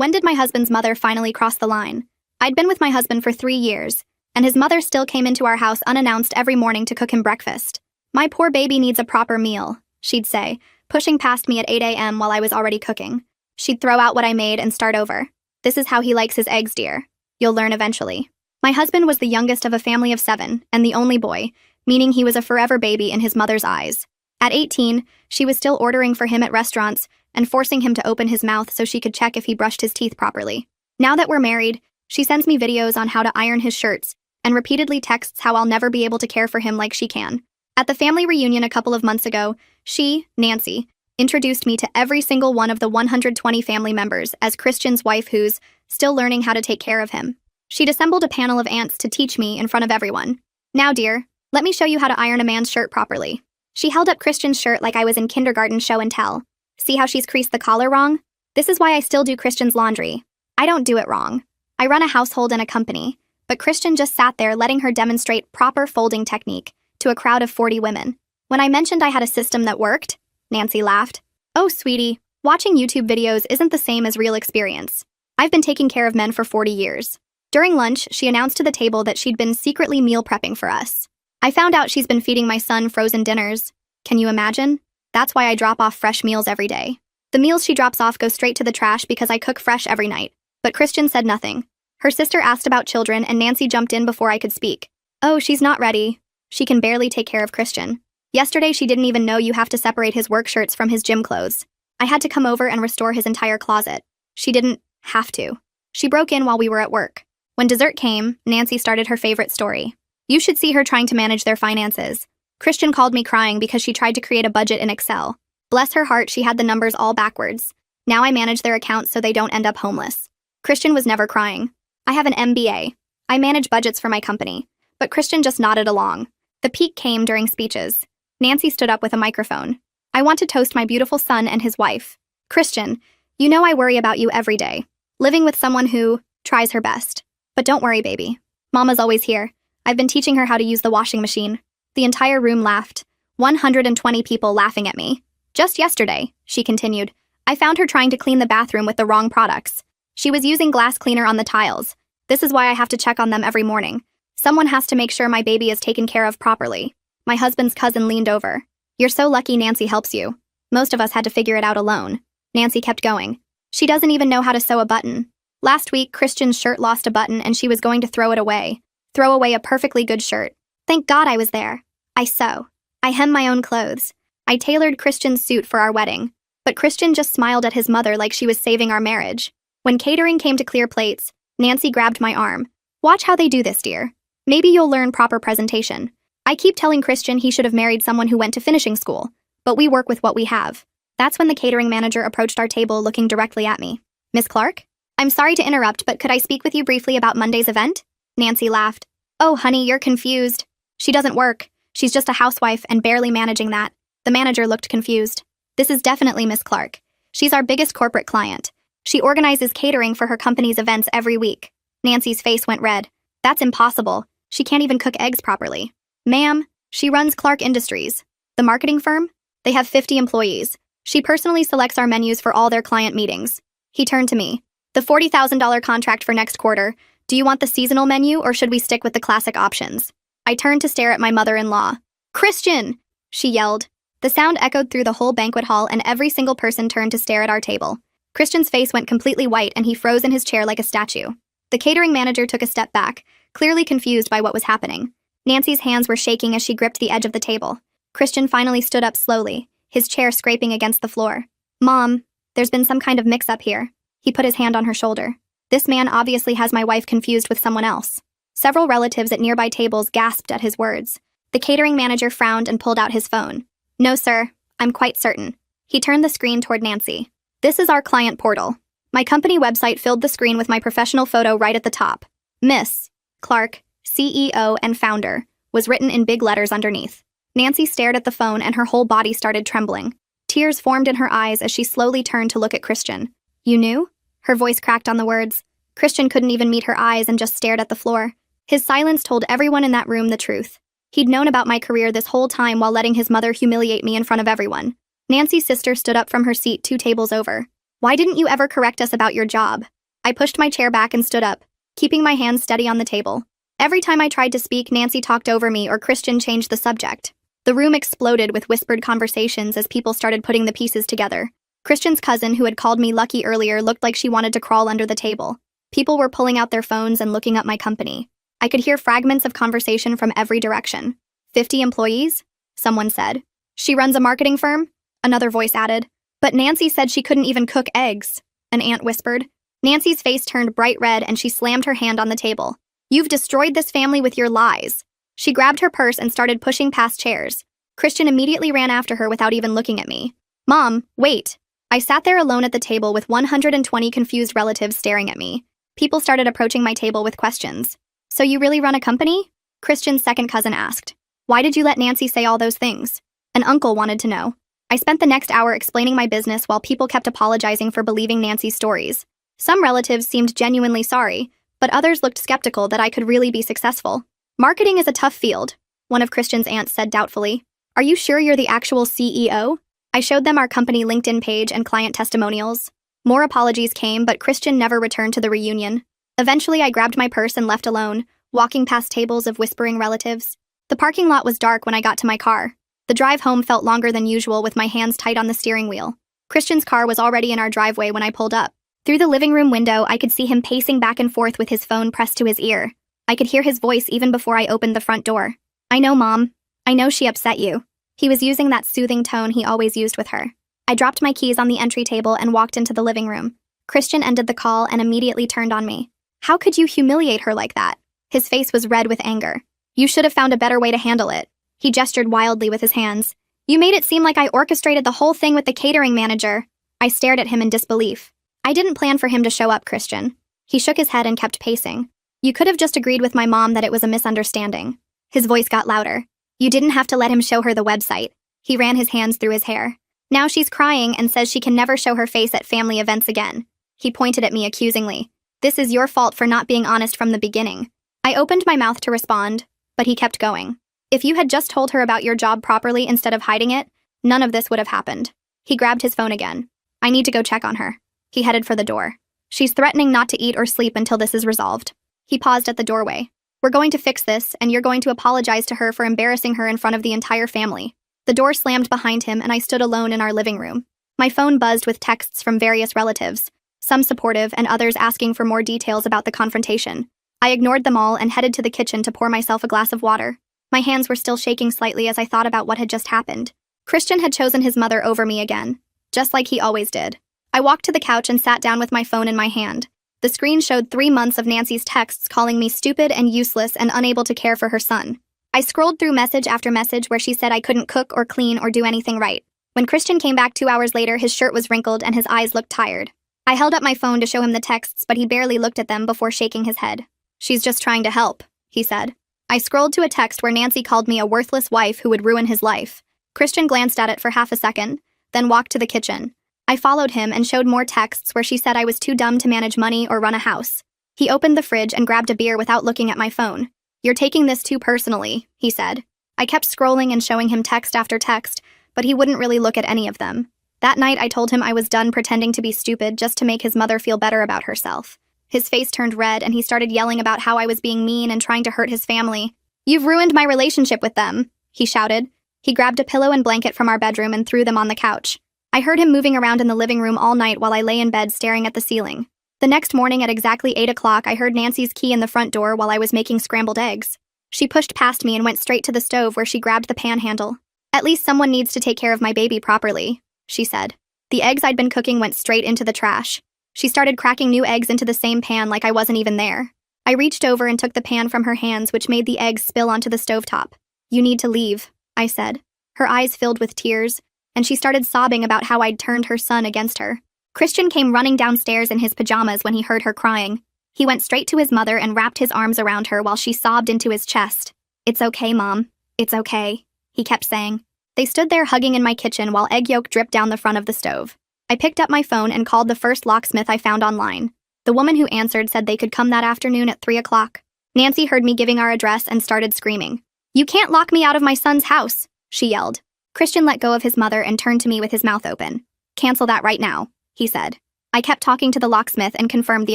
When did my husband's mother finally cross the line? I'd been with my husband for 3 years, and his mother still came into our house unannounced every morning to cook him breakfast. "My poor baby needs a proper meal," she'd say, pushing past me at 8 a.m. while I was already cooking. She'd throw out what I made and start over. "This is how he likes his eggs, dear. You'll learn eventually." My husband was the youngest of a family of 7 and the only boy, meaning he was a forever baby in his mother's eyes. At 18, she was still ordering for him at restaurants and forcing him to open his mouth so she could check if he brushed his teeth properly. Now that we're married, she sends me videos on how to iron his shirts and repeatedly texts how I'll never be able to care for him like she can. At the family reunion a couple of months ago, she, Nancy, introduced me to every single one of the 120 family members as Christian's wife who's still learning how to take care of him. She'd assembled a panel of aunts to teach me in front of everyone. "Now, dear, let me show you how to iron a man's shirt properly." She held up Christian's shirt like I was in kindergarten show and tell. "See how she's creased the collar wrong? This is why I still do Christian's laundry. I don't do it wrong. I run a household and a company." But Christian just sat there letting her demonstrate proper folding technique to a crowd of 40 women. When I mentioned I had a system that worked, Nancy laughed. "Oh, sweetie, watching YouTube videos isn't the same as real experience. I've been taking care of men for 40 years. During lunch, she announced to the table that she'd been secretly meal prepping for us. I found out she's been feeding my son frozen dinners. Can you imagine? That's why I drop off fresh meals every day. The meals she drops off go straight to the trash because I cook fresh every night." But Christian said nothing. Her sister asked about children and Nancy jumped in before I could speak. "Oh, she's not ready. She can barely take care of Christian. Yesterday she didn't even know you have to separate his work shirts from his gym clothes. I had to come over and restore his entire closet. She didn't have to. She broke in while we were at work." When dessert came, Nancy started her favorite story. "You should see her trying to manage their finances. Christian called me crying because she tried to create a budget in Excel. Bless her heart, she had the numbers all backwards. Now I manage their accounts so they don't end up homeless." Christian was never crying. "I have an MBA. I manage budgets for my company." But Christian just nodded along. The peak came during speeches. Nancy stood up with a microphone. "I want to toast my beautiful son and his wife. Christian, you know I worry about you every day. Living with someone who tries her best. But don't worry, baby. Mama's always here. I've been teaching her how to use the washing machine." The entire room laughed. 120 people laughing at me. "Just yesterday," she continued, "I found her trying to clean the bathroom with the wrong products. She was using glass cleaner on the tiles. This is why I have to check on them every morning. Someone has to make sure my baby is taken care of properly." My husband's cousin leaned over. "You're so lucky Nancy helps you. Most of us had to figure it out alone." Nancy kept going. "She doesn't even know how to sew a button. Last week, Christian's shirt lost a button and she was going to throw it away. Throw away a perfectly good shirt. Thank God I was there. I sew. I hem my own clothes. I tailored Christian's suit for our wedding. But Christian just smiled at his mother like she was saving our marriage. When catering came to clear plates, Nancy grabbed my arm. "Watch how they do this, dear. Maybe you'll learn proper presentation. I keep telling Christian he should have married someone who went to finishing school, but we work with what we have." That's when the catering manager approached our table looking directly at me. "Miss Clark? I'm sorry to interrupt, but could I speak with you briefly about Monday's event?" Nancy laughed. "Oh, honey, you're confused. She doesn't work. She's just a housewife and barely managing that." The manager looked confused. "This is definitely Miss Clark. She's our biggest corporate client. She organizes catering for her company's events every week." Nancy's face went red. "That's impossible. She can't even cook eggs properly." "Ma'am, she runs Clark Industries, the marketing firm. They have 50 employees. She personally selects our menus for all their client meetings." He turned to me. "The $40,000 contract for next quarter. Do you want the seasonal menu or should we stick with the classic options?" I turned to stare at my mother-in-law. "Christian!" she yelled. The sound echoed through the whole banquet hall and every single person turned to stare at our table. Christian's face went completely white and he froze in his chair like a statue. The catering manager took a step back, clearly confused by what was happening. Nancy's hands were shaking as she gripped the edge of the table. Christian finally stood up slowly, his chair scraping against the floor. "Mom, there's been some kind of mix-up here." He put his hand on her shoulder. "This man obviously has my wife confused with someone else." Several relatives at nearby tables gasped at his words. The catering manager frowned and pulled out his phone. "No, sir, I'm quite certain." He turned the screen toward Nancy. "This is our client portal." My company website filled the screen with my professional photo right at the top. Miss Clark, CEO and founder, was written in big letters underneath. Nancy stared at the phone and her whole body started trembling. Tears formed in her eyes as she slowly turned to look at Christian. "You knew?" Her voice cracked on the words. Christian couldn't even meet her eyes and just stared at the floor. His silence told everyone in that room the truth. He'd known about my career this whole time while letting his mother humiliate me in front of everyone. Nancy's sister stood up from her seat 2 tables over. Why didn't you ever correct us about your job? I pushed my chair back and stood up, keeping my hands steady on the table. Every time I tried to speak, Nancy talked over me or Christian changed the subject. The room exploded with whispered conversations as people started putting the pieces together. Christian's cousin, who had called me lucky earlier, looked like she wanted to crawl under the table. People were pulling out their phones and looking up my company. I could hear fragments of conversation from every direction. 50 employees? Someone said. She runs a marketing firm? Another voice added. But Nancy said she couldn't even cook eggs, an aunt whispered. Nancy's face turned bright red and she slammed her hand on the table. You've destroyed this family with your lies. She grabbed her purse and started pushing past chairs. Christian immediately ran after her without even looking at me. Mom, wait. I sat there alone at the table with 120 confused relatives staring at me. People started approaching my table with questions. So you really run a company? Christian's second cousin asked. Why did you let Nancy say all those things? An uncle wanted to know. I spent the next hour explaining my business while people kept apologizing for believing Nancy's stories. Some relatives seemed genuinely sorry, but others looked skeptical that I could really be successful. Marketing is a tough field, one of Christian's aunts said doubtfully. Are you sure you're the actual CEO? I showed them our company LinkedIn page and client testimonials. More apologies came, but Christian never returned to the reunion. Eventually, I grabbed my purse and left alone, walking past tables of whispering relatives. The parking lot was dark when I got to my car. The drive home felt longer than usual with my hands tight on the steering wheel. Christian's car was already in our driveway when I pulled up. Through the living room window, I could see him pacing back and forth with his phone pressed to his ear. I could hear his voice even before I opened the front door. I know, Mom. I know she upset you. He was using that soothing tone he always used with her. I dropped my keys on the entry table and walked into the living room. Christian ended the call and immediately turned on me. How could you humiliate her like that? His face was red with anger. You should have found a better way to handle it. He gestured wildly with his hands. You made it seem like I orchestrated the whole thing with the catering manager. I stared at him in disbelief. I didn't plan for him to show up, Christian. He shook his head and kept pacing. You could have just agreed with my mom that it was a misunderstanding. His voice got louder. You didn't have to let him show her the website. He ran his hands through his hair. Now she's crying and says she can never show her face at family events again. He pointed at me accusingly. This is your fault for not being honest from the beginning. I opened my mouth to respond, but he kept going. If you had just told her about your job properly instead of hiding it, none of this would have happened. He grabbed his phone again. I need to go check on her. He headed for the door. She's threatening not to eat or sleep until this is resolved. He paused at the doorway. We're going to fix this, and you're going to apologize to her for embarrassing her in front of the entire family. The door slammed behind him, and I stood alone in our living room. My phone buzzed with texts from various relatives, some supportive and others asking for more details about the confrontation. I ignored them all and headed to the kitchen to pour myself a glass of water. My hands were still shaking slightly as I thought about what had just happened. Christian had chosen his mother over me again, just like he always did. I walked to the couch and sat down with my phone in my hand. The screen showed 3 months of Nancy's texts calling me stupid and useless and unable to care for her son. I scrolled through message after message where she said I couldn't cook or clean or do anything right. When Christian came back 2 hours later, his shirt was wrinkled and his eyes looked tired. I held up my phone to show him the texts, but he barely looked at them before shaking his head. She's just trying to help, he said. I scrolled to a text where Nancy called me a worthless wife who would ruin his life. Christian glanced at it for half a second, then walked to the kitchen. I followed him and showed more texts where she said I was too dumb to manage money or run a house. He opened the fridge and grabbed a beer without looking at my phone. You're taking this too personally, he said. I kept scrolling and showing him text after text, but he wouldn't really look at any of them. That night, I told him I was done pretending to be stupid just to make his mother feel better about herself. His face turned red and he started yelling about how I was being mean and trying to hurt his family. You've ruined my relationship with them, he shouted. He grabbed a pillow and blanket from our bedroom and threw them on the couch. I heard him moving around in the living room all night while I lay in bed staring at the ceiling. The next morning at exactly 8 o'clock, I heard Nancy's key in the front door while I was making scrambled eggs. She pushed past me and went straight to the stove where she grabbed the pan handle. At least someone needs to take care of my baby properly, she said. The eggs I'd been cooking went straight into the trash. She started cracking new eggs into the same pan like I wasn't even there. I reached over and took the pan from her hands, which made the eggs spill onto the stovetop. You need to leave, I said. Her eyes filled with tears, and she started sobbing about how I'd turned her son against her. Christian came running downstairs in his pajamas when he heard her crying. He went straight to his mother and wrapped his arms around her while she sobbed into his chest. It's okay, Mom. It's okay, he kept saying. They stood there hugging in my kitchen while egg yolk dripped down the front of the stove. I picked up my phone and called the first locksmith I found online. The woman who answered said they could come that afternoon at 3 o'clock. Nancy heard me giving our address and started screaming. You can't lock me out of my son's house, she yelled. Christian let go of his mother and turned to me with his mouth open. Cancel that right now, he said. I kept talking to the locksmith and confirmed the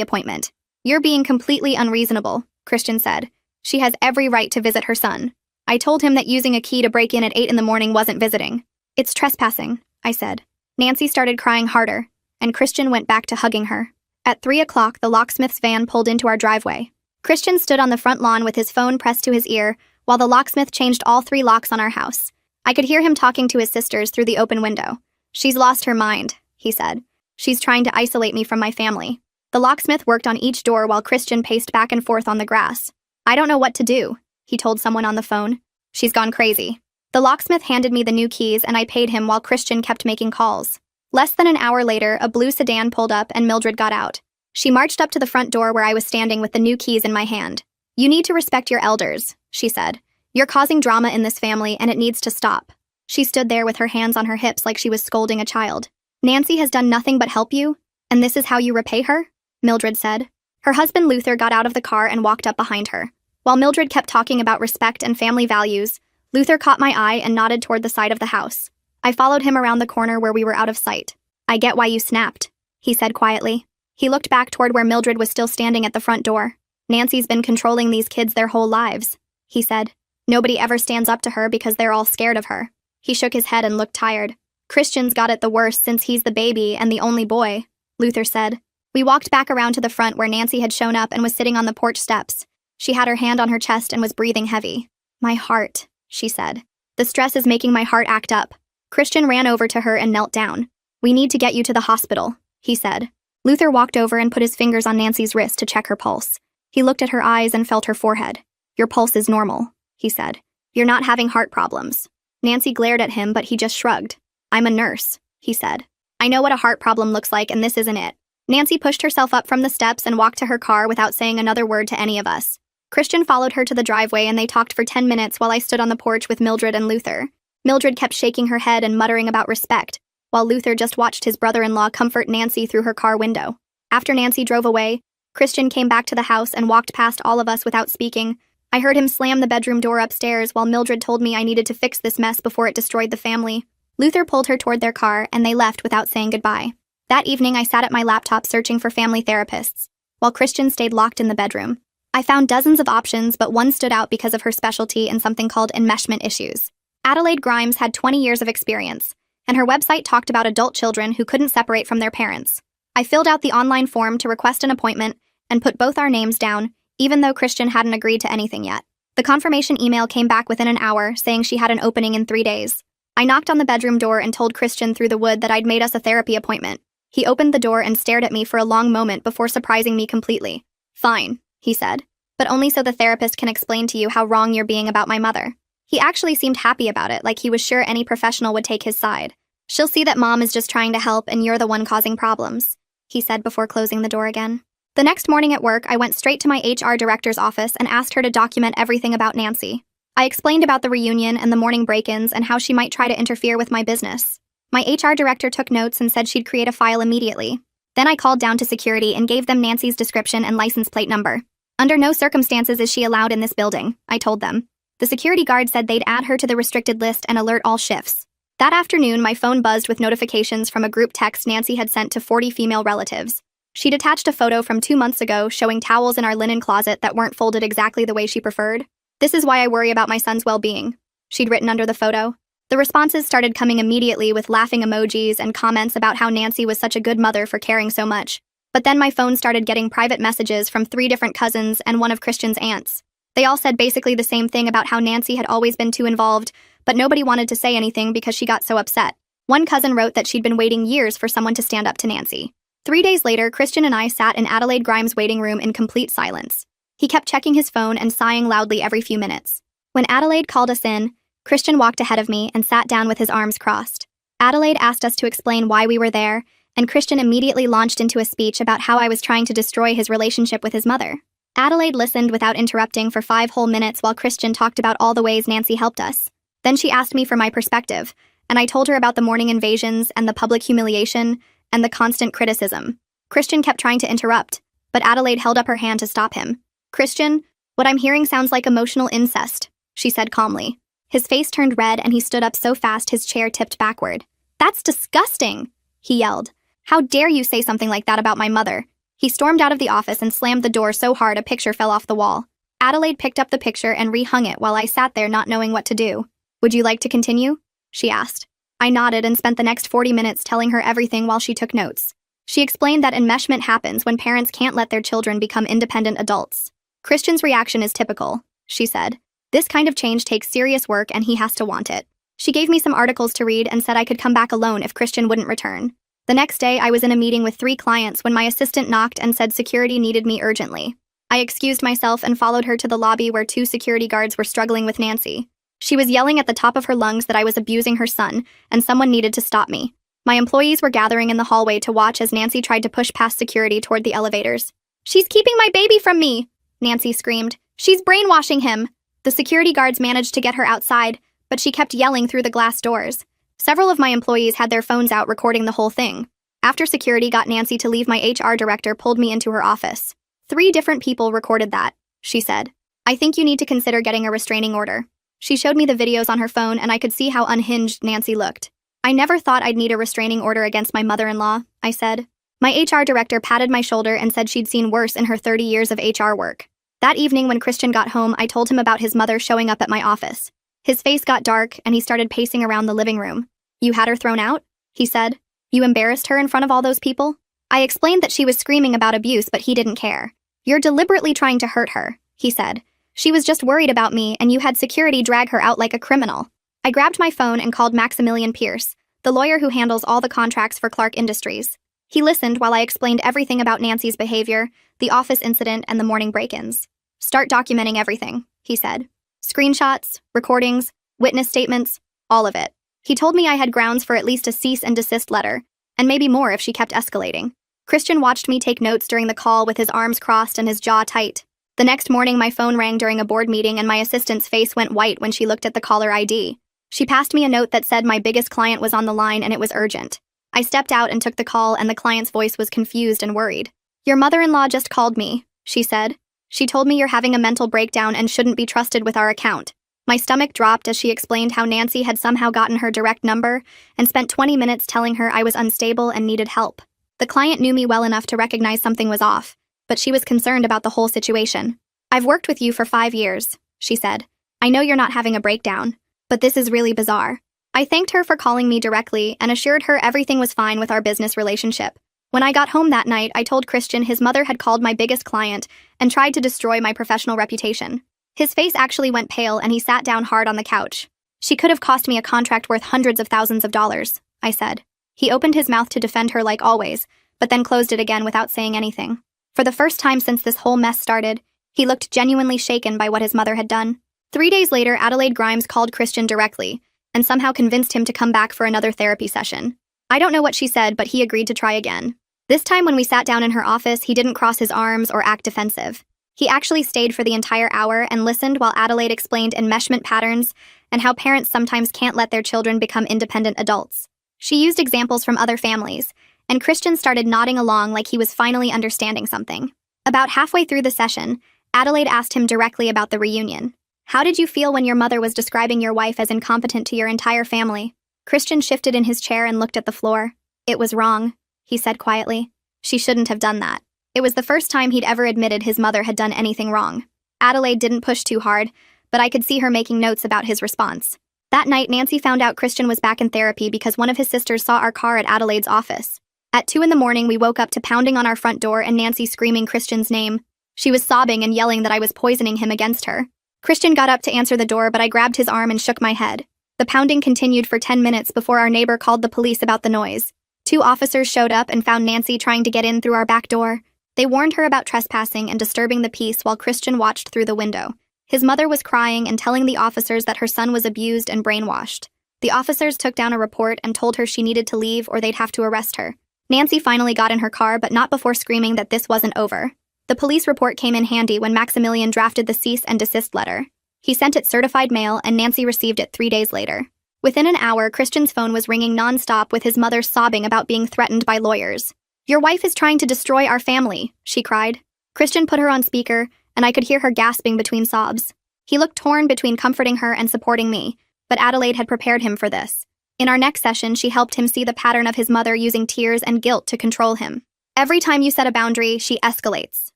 appointment. You're being completely unreasonable, Christian said. She has every right to visit her son. I told him that using a key to break in at 8 in the morning wasn't visiting. It's trespassing, I said. Nancy started crying harder, and Christian went back to hugging her. At 3 o'clock, the locksmith's van pulled into our driveway. Christian stood on the front lawn with his phone pressed to his ear while the locksmith changed all 3 locks on our house. I could hear him talking to his sisters through the open window. She's lost her mind, he said. She's trying to isolate me from my family. The locksmith worked on each door while Christian paced back and forth on the grass. I don't know what to do, he told someone on the phone. She's gone crazy. The locksmith handed me the new keys and I paid him while Christian kept making calls. Less than an hour later, a blue sedan pulled up and Mildred got out. She marched up to the front door where I was standing with the new keys in my hand. You need to respect your elders, she said. You're causing drama in this family and it needs to stop. She stood there with her hands on her hips like she was scolding a child. Nancy has done nothing but help you, and this is how you repay her? Mildred said. Her husband Luther got out of the car and walked up behind her. While Mildred kept talking about respect and family values, Luther caught my eye and nodded toward the side of the house. I followed him around the corner where we were out of sight. I get why you snapped, he said quietly. He looked back toward where Mildred was still standing at the front door. Nancy's been controlling these kids their whole lives, he said. Nobody ever stands up to her because they're all scared of her. He shook his head and looked tired. Christian's got it the worst since he's the baby and the only boy, Luther said. We walked back around to the front where Nancy had shown up and was sitting on the porch steps. She had her hand on her chest and was breathing heavy. My heart, she said. The stress is making my heart act up. Christian ran over to her and knelt down. We need to get you to the hospital, he said. Luther walked over and put his fingers on Nancy's wrist to check her pulse. He looked at her eyes and felt her forehead. Your pulse is normal, he said. You're not having heart problems. Nancy glared at him, but he just shrugged. I'm a nurse, he said. I know what a heart problem looks like, and this isn't it. Nancy pushed herself up from the steps and walked to her car without saying another word to any of us. Christian followed her to the driveway and they talked for 10 minutes while I stood on the porch with Mildred and Luther. Mildred kept shaking her head and muttering about respect, while Luther just watched his brother-in-law comfort Nancy through her car window. After Nancy drove away, Christian came back to the house and walked past all of us without speaking. I heard him slam the bedroom door upstairs while Mildred told me I needed to fix this mess before it destroyed the family. Luther pulled her toward their car and they left without saying goodbye. That evening, I sat at my laptop searching for family therapists, while Christian stayed locked in the bedroom. I found dozens of options, but one stood out because of her specialty in something called enmeshment issues. Adelaide Grimes had 20 years of experience, and her website talked about adult children who couldn't separate from their parents. I filled out the online form to request an appointment and put both our names down, even though Christian hadn't agreed to anything yet. The confirmation email came back within an hour, saying she had an opening in 3 days. I knocked on the bedroom door and told Christian through the wood that I'd made us a therapy appointment. He opened the door and stared at me for a long moment before surprising me completely. Fine, he said, but only so the therapist can explain to you how wrong you're being about my mother. He actually seemed happy about it, like he was sure any professional would take his side. She'll see that mom is just trying to help and you're the one causing problems, he said before closing the door again. The next morning at work, I went straight to my HR director's office and asked her to document everything about Nancy. I explained about the reunion and the morning break-ins and how she might try to interfere with my business. My HR director took notes and said she'd create a file immediately. Then I called down to security and gave them Nancy's description and license plate number. Under no circumstances is she allowed in this building, I told them. The security guard said they'd add her to the restricted list and alert all shifts. That afternoon, my phone buzzed with notifications from a group text Nancy had sent to 40 female relatives. She'd attached a photo from 2 months ago showing towels in our linen closet that weren't folded exactly the way she preferred. This is why I worry about my son's well-being, she'd written under the photo. The responses started coming immediately with laughing emojis and comments about how Nancy was such a good mother for caring so much. But then my phone started getting private messages from 3 different cousins and one of Christian's aunts. They all said basically the same thing about how Nancy had always been too involved, but nobody wanted to say anything because she got so upset. One cousin wrote that she'd been waiting years for someone to stand up to Nancy. 3 days later, Christian and I sat in Adelaide Grimes' waiting room in complete silence. He kept checking his phone and sighing loudly every few minutes. When Adelaide called us in, Christian walked ahead of me and sat down with his arms crossed. Adelaide asked us to explain why we were there, and Christian immediately launched into a speech about how I was trying to destroy his relationship with his mother. Adelaide listened without interrupting for 5 whole minutes while Christian talked about all the ways Nancy helped us. Then she asked me for my perspective, and I told her about the morning invasions and the public humiliation and the constant criticism. Christian kept trying to interrupt, but Adelaide held up her hand to stop him. Christian, what I'm hearing sounds like emotional incest, she said calmly. His face turned red and he stood up so fast his chair tipped backward. That's disgusting, he yelled. How dare you say something like that about my mother? He stormed out of the office and slammed the door so hard a picture fell off the wall. Adelaide picked up the picture and rehung it while I sat there not knowing what to do. Would you like to continue? She asked. I nodded and spent the next 40 minutes telling her everything while she took notes. She explained that enmeshment happens when parents can't let their children become independent adults. Christian's reaction is typical, she said. This kind of change takes serious work and he has to want it. She gave me some articles to read and said I could come back alone if Christian wouldn't return. The next day, I was in a meeting with 3 clients when my assistant knocked and said security needed me urgently. I excused myself and followed her to the lobby where 2 security guards were struggling with Nancy. She was yelling at the top of her lungs that I was abusing her son, and someone needed to stop me. My employees were gathering in the hallway to watch as Nancy tried to push past security toward the elevators. She's keeping my baby from me, Nancy screamed. She's brainwashing him. The security guards managed to get her outside, but she kept yelling through the glass doors. Several of my employees had their phones out recording the whole thing. After security got Nancy to leave, my HR director pulled me into her office. 3 different people recorded that, she said. I think you need to consider getting a restraining order. She showed me the videos on her phone and I could see how unhinged Nancy looked. I never thought I'd need a restraining order against my mother-in-law, I said. My HR director patted my shoulder and said she'd seen worse in her 30 years of HR work. That evening when Christian got home, I told him about his mother showing up at my office. His face got dark and he started pacing around the living room. You had her thrown out? He said. You embarrassed her in front of all those people? I explained that she was screaming about abuse, but he didn't care. You're deliberately trying to hurt her, he said. She was just worried about me and you had security drag her out like a criminal. I grabbed my phone and called Maximilian Pierce, the lawyer who handles all the contracts for Clark Industries. He listened while I explained everything about Nancy's behavior, the office incident, and the morning break-ins. Start documenting everything, he said. Screenshots, recordings, witness statements, all of it. He told me I had grounds for at least a cease and desist letter, and maybe more if she kept escalating. Christian watched me take notes during the call with his arms crossed and his jaw tight. The next morning, my phone rang during a board meeting and my assistant's face went white when she looked at the caller ID. She passed me a note that said my biggest client was on the line and it was urgent. I stepped out and took the call and the client's voice was confused and worried. Your mother-in-law just called me, she said. She told me you're having a mental breakdown and shouldn't be trusted with our account. My stomach dropped as she explained how Nancy had somehow gotten her direct number and spent 20 minutes telling her I was unstable and needed help. The client knew me well enough to recognize something was off, but she was concerned about the whole situation. I've worked with you for 5 years, she said. I know you're not having a breakdown, but this is really bizarre. I thanked her for calling me directly and assured her everything was fine with our business relationship. When I got home that night, I told Christian his mother had called my biggest client and tried to destroy my professional reputation. His face actually went pale and he sat down hard on the couch. She could have cost me a contract worth hundreds of thousands of dollars, I said. He opened his mouth to defend her like always, but then closed it again without saying anything. For the first time since this whole mess started, he looked genuinely shaken by what his mother had done. 3 days later, Adelaide Grimes called Christian directly and somehow convinced him to come back for another therapy session. I don't know what she said, but he agreed to try again. This time when we sat down in her office, he didn't cross his arms or act defensive. He actually stayed for the entire hour and listened while Adelaide explained enmeshment patterns and how parents sometimes can't let their children become independent adults. She used examples from other families, and Christian started nodding along like he was finally understanding something. About halfway through the session, Adelaide asked him directly about the reunion. How did you feel when your mother was describing your wife as incompetent to your entire family? Christian shifted in his chair and looked at the floor. It was wrong, he said quietly. She shouldn't have done that. It was the first time he'd ever admitted his mother had done anything wrong. Adelaide didn't push too hard, but I could see her making notes about his response. That night, Nancy found out Christian was back in therapy because one of his sisters saw our car at Adelaide's office. At 2 a.m, we woke up to pounding on our front door and Nancy screaming Christian's name. She was sobbing and yelling that I was poisoning him against her. Christian got up to answer the door, but I grabbed his arm and shook my head. The pounding continued for 10 minutes before our neighbor called the police about the noise. 2 officers showed up and found Nancy trying to get in through our back door. They warned her about trespassing and disturbing the peace while Christian watched through the window. His mother was crying and telling the officers that her son was abused and brainwashed. The officers took down a report and told her she needed to leave or they'd have to arrest her. Nancy finally got in her car, but not before screaming that this wasn't over. The police report came in handy when Maximilian drafted the cease and desist letter. He sent it certified mail and Nancy received it 3 days later. Within an hour, Christian's phone was ringing nonstop with his mother sobbing about being threatened by lawyers. Your wife is trying to destroy our family, she cried. Christian put her on speaker, and I could hear her gasping between sobs. He looked torn between comforting her and supporting me, but Adelaide had prepared him for this. In our next session, she helped him see the pattern of his mother using tears and guilt to control him. Every time you set a boundary, she escalates,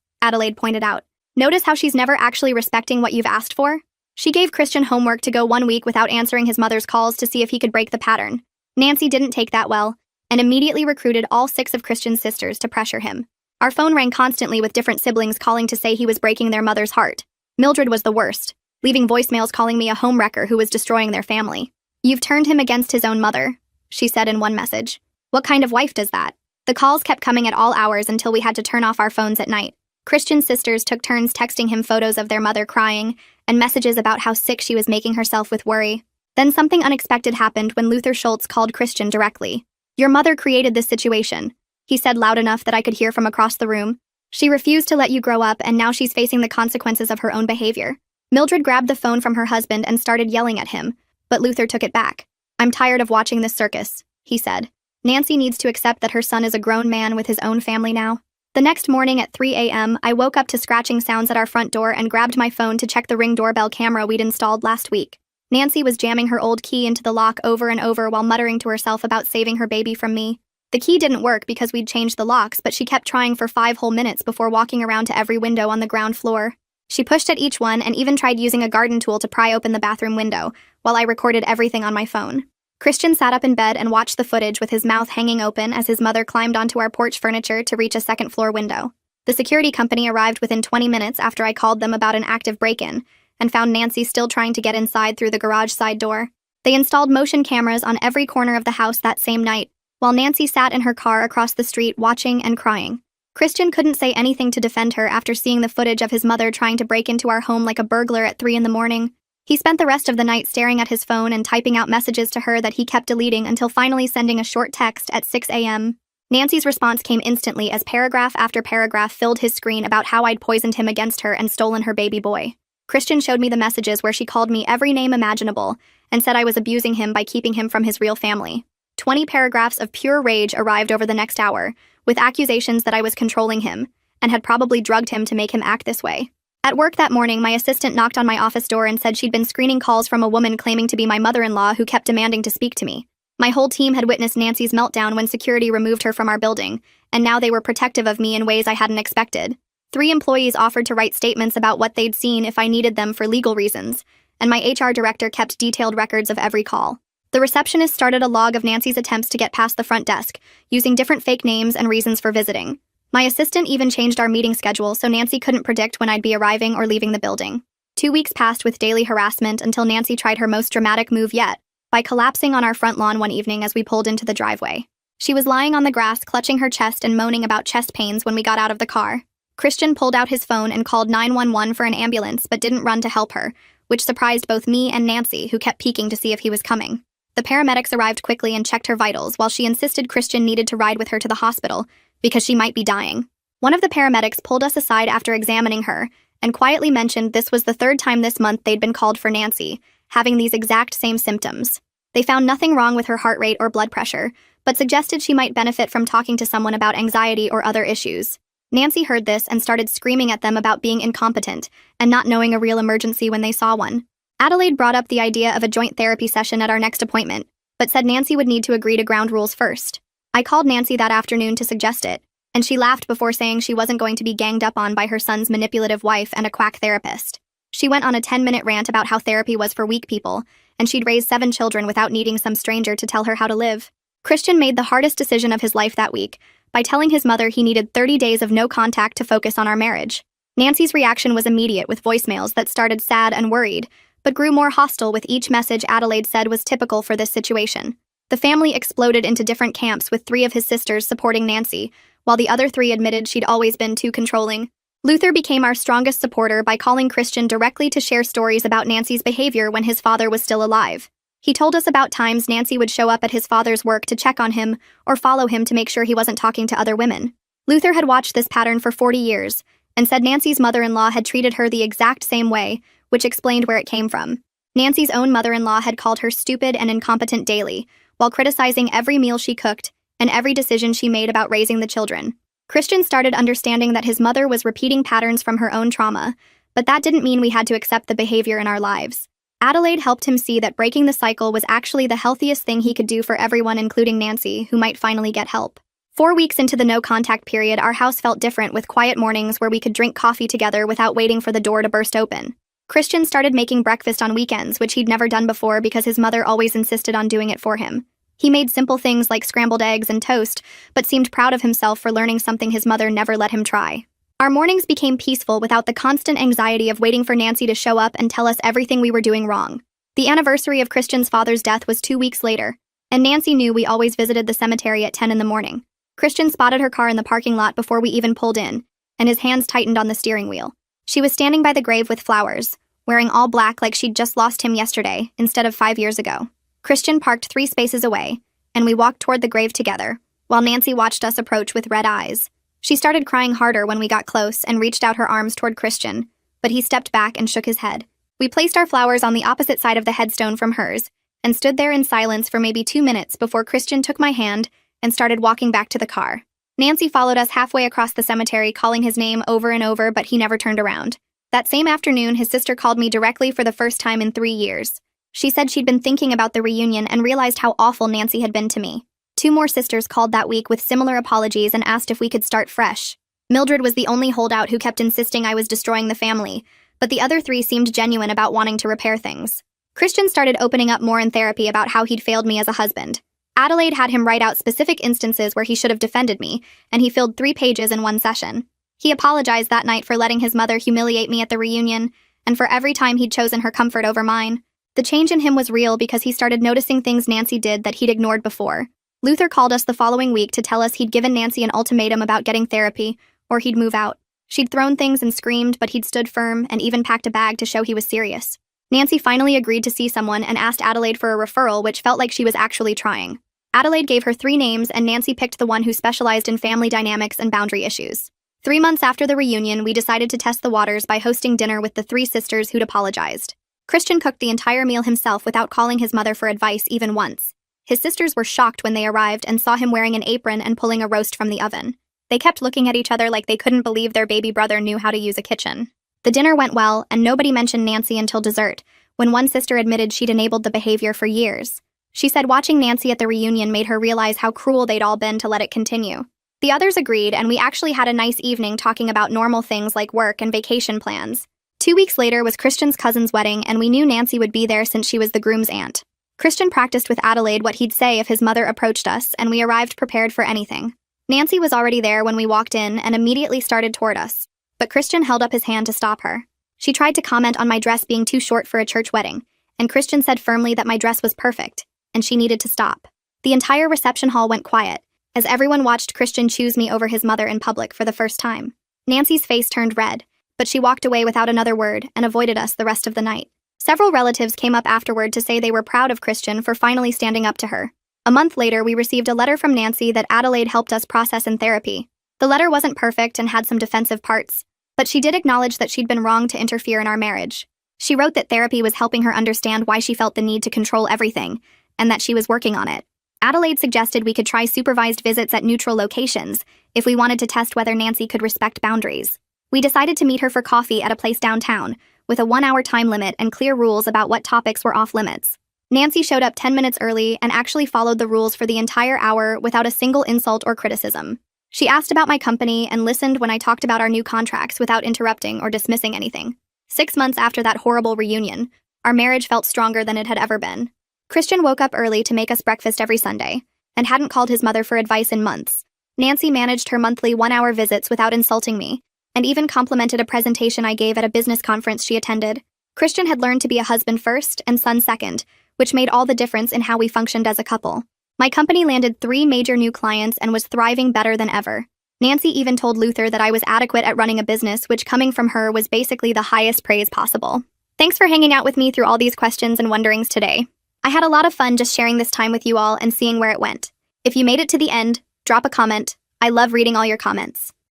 Adelaide pointed out. Notice how she's never actually respecting what you've asked for? She gave Christian homework to go 1 week without answering his mother's calls to see if he could break the pattern. Nancy didn't take that well, and immediately recruited all 6 of Christian's sisters to pressure him. Our phone rang constantly with different siblings calling to say he was breaking their mother's heart. Mildred was the worst, leaving voicemails calling me a homewrecker who was destroying their family. You've turned him against his own mother, she said in one message. What kind of wife does that? The calls kept coming at all hours until we had to turn off our phones at night. Christian's sisters took turns texting him photos of their mother crying and messages about how sick she was making herself with worry. Then something unexpected happened when Luther Schultz called Christian directly. Your mother created this situation, he said loud enough that I could hear from across the room. She refused to let you grow up, and now she's facing the consequences of her own behavior. Mildred grabbed the phone from her husband and started yelling at him, but Luther took it back. I'm tired of watching this circus, he said. Nancy needs to accept that her son is a grown man with his own family now. The next morning at 3 a.m., I woke up to scratching sounds at our front door and grabbed my phone to check the Ring doorbell camera we'd installed last week. Nancy was jamming her old key into the lock over and over while muttering to herself about saving her baby from me. The key didn't work because we'd changed the locks, but she kept trying for 5 whole minutes before walking around to every window on the ground floor. She pushed at each one and even tried using a garden tool to pry open the bathroom window, while I recorded everything on my phone. Christian sat up in bed and watched the footage with his mouth hanging open as his mother climbed onto our porch furniture to reach a second-floor window. The security company arrived within 20 minutes after I called them about an active break-in, and found Nancy still trying to get inside through the garage side door. They installed motion cameras on every corner of the house that same night, while Nancy sat in her car across the street watching and crying. Christian couldn't say anything to defend her after seeing the footage of his mother trying to break into our home like a burglar at 3 in the morning. He spent the rest of the night staring at his phone and typing out messages to her that he kept deleting until finally sending a short text at 6 a.m. Nancy's response came instantly as paragraph after paragraph filled his screen about how I'd poisoned him against her and stolen her baby boy. Christian showed me the messages where she called me every name imaginable and said I was abusing him by keeping him from his real family. 20 paragraphs of pure rage arrived over the next hour, with accusations that I was controlling him and had probably drugged him to make him act this way. At work that morning, my assistant knocked on my office door and said she'd been screening calls from a woman claiming to be my mother-in-law who kept demanding to speak to me. My whole team had witnessed Nancy's meltdown when security removed her from our building, and now they were protective of me in ways I hadn't expected. 3 employees offered to write statements about what they'd seen if I needed them for legal reasons, and my HR director kept detailed records of every call. The receptionist started a log of Nancy's attempts to get past the front desk, using different fake names and reasons for visiting. My assistant even changed our meeting schedule so Nancy couldn't predict when I'd be arriving or leaving the building. 2 weeks passed with daily harassment until Nancy tried her most dramatic move yet, by collapsing on our front lawn one evening as we pulled into the driveway. She was lying on the grass, clutching her chest and moaning about chest pains when we got out of the car. Christian pulled out his phone and called 911 for an ambulance but didn't run to help her, which surprised both me and Nancy, who kept peeking to see if he was coming. The paramedics arrived quickly and checked her vitals while she insisted Christian needed to ride with her to the hospital because she might be dying. One of the paramedics pulled us aside after examining her and quietly mentioned this was the 3rd time this month they'd been called for Nancy, having these exact same symptoms. They found nothing wrong with her heart rate or blood pressure, but suggested she might benefit from talking to someone about anxiety or other issues. Nancy heard this and started screaming at them about being incompetent and not knowing a real emergency when they saw one. Adelaide brought up the idea of a joint therapy session at our next appointment, but said Nancy would need to agree to ground rules first. I called Nancy that afternoon to suggest it, and she laughed before saying she wasn't going to be ganged up on by her son's manipulative wife and a quack therapist. She went on a 10-minute rant about how therapy was for weak people, and she'd raised 7 children without needing some stranger to tell her how to live. Christian made the hardest decision of his life that week by telling his mother he needed 30 days of no contact to focus on our marriage. Nancy's reaction was immediate with voicemails that started sad and worried, but grew more hostile with each message Adelaide said was typical for this situation. The family exploded into different camps with 3 of his sisters supporting Nancy, while the other 3 admitted she'd always been too controlling. Luther became our strongest supporter by calling Christian directly to share stories about Nancy's behavior when his father was still alive. He told us about times Nancy would show up at his father's work to check on him or follow him to make sure he wasn't talking to other women. Luther had watched this pattern for 40 years and said Nancy's mother-in-law had treated her the exact same way, which explained where it came from. Nancy's own mother-in-law had called her stupid and incompetent daily, while criticizing every meal she cooked and every decision she made about raising the children. Christian started understanding that his mother was repeating patterns from her own trauma, but that didn't mean we had to accept the behavior in our lives. Adelaide helped him see that breaking the cycle was actually the healthiest thing he could do for everyone, including Nancy, who might finally get help. 4 weeks into the no-contact period, our house felt different, with quiet mornings where we could drink coffee together without waiting for the door to burst open. Christian started making breakfast on weekends, which he'd never done before because his mother always insisted on doing it for him. He made simple things like scrambled eggs and toast, but seemed proud of himself for learning something his mother never let him try. Our mornings became peaceful without the constant anxiety of waiting for Nancy to show up and tell us everything we were doing wrong. The anniversary of Christian's father's death was 2 weeks later, and Nancy knew we always visited the cemetery at 10 in the morning. Christian spotted her car in the parking lot before we even pulled in, and his hands tightened on the steering wheel. She was standing by the grave with flowers, wearing all black like she'd just lost him yesterday instead of 5 years ago. Christian parked 3 spaces away, and we walked toward the grave together, while Nancy watched us approach with red eyes. She started crying harder when we got close and reached out her arms toward Christian, but he stepped back and shook his head. We placed our flowers on the opposite side of the headstone from hers, and stood there in silence for maybe 2 minutes before Christian took my hand and started walking back to the car. Nancy followed us halfway across the cemetery, calling his name over and over, but he never turned around. That same afternoon, his sister called me directly for the first time in 3 years. She said she'd been thinking about the reunion and realized how awful Nancy had been to me. 2 more sisters called that week with similar apologies and asked if we could start fresh. Mildred was the only holdout who kept insisting I was destroying the family, but the other 3 seemed genuine about wanting to repair things. Christian started opening up more in therapy about how he'd failed me as a husband. Adelaide had him write out specific instances where he should have defended me, and he filled 3 pages in one session. He apologized that night for letting his mother humiliate me at the reunion, and for every time he'd chosen her comfort over mine. The change in him was real because he started noticing things Nancy did that he'd ignored before. Luther called us the following week to tell us he'd given Nancy an ultimatum about getting therapy, or he'd move out. She'd thrown things and screamed, but he'd stood firm and even packed a bag to show he was serious. Nancy finally agreed to see someone and asked Adelaide for a referral, which felt like she was actually trying. Adelaide gave her 3 names, and Nancy picked the one who specialized in family dynamics and boundary issues. 3 months after the reunion, we decided to test the waters by hosting dinner with the 3 sisters who'd apologized. Christian cooked the entire meal himself without calling his mother for advice even once. His sisters were shocked when they arrived and saw him wearing an apron and pulling a roast from the oven. They kept looking at each other like they couldn't believe their baby brother knew how to use a kitchen. The dinner went well, and nobody mentioned Nancy until dessert, when one sister admitted she'd enabled the behavior for years. She said watching Nancy at the reunion made her realize how cruel they'd all been to let it continue. The others agreed, and we actually had a nice evening talking about normal things like work and vacation plans. 2 weeks later was Christian's cousin's wedding, and we knew Nancy would be there since she was the groom's aunt. Christian practiced with Adelaide what he'd say if his mother approached us, and we arrived prepared for anything. Nancy was already there when we walked in and immediately started toward us, but Christian held up his hand to stop her. She tried to comment on my dress being too short for a church wedding, and Christian said firmly that my dress was perfect, and she needed to stop. The entire reception hall went quiet, as everyone watched Christian choose me over his mother in public for the first time. Nancy's face turned red, but she walked away without another word and avoided us the rest of the night. Several relatives came up afterward to say they were proud of Christian for finally standing up to her. A month later, we received a letter from Nancy that Adelaide helped us process in therapy. The letter wasn't perfect and had some defensive parts, but she did acknowledge that she'd been wrong to interfere in our marriage. She wrote that therapy was helping her understand why she felt the need to control everything, and that she was working on it. Adelaide suggested we could try supervised visits at neutral locations if we wanted to test whether Nancy could respect boundaries. We decided to meet her for coffee at a place downtown, with a 1-hour time limit and clear rules about what topics were off limits. Nancy showed up 10 minutes early and actually followed the rules for the entire hour without a single insult or criticism. She asked about my company and listened when I talked about our new contracts without interrupting or dismissing anything. 6 months after that horrible reunion, our marriage felt stronger than it had ever been. Christian woke up early to make us breakfast every Sunday, and hadn't called his mother for advice in months. Nancy managed her monthly 1-hour visits without insulting me, and even complimented a presentation I gave at a business conference she attended. Christian had learned to be a husband first and son second, which made all the difference in how we functioned as a couple. My company landed 3 major new clients and was thriving better than ever. Nancy even told Luther that I was adequate at running a business, which coming from her was basically the highest praise possible. Thanks for hanging out with me through all these questions and wonderings today. I had a lot of fun just sharing this time with you all and seeing where it went. If you made it to the end, drop a comment. I love reading all your comments.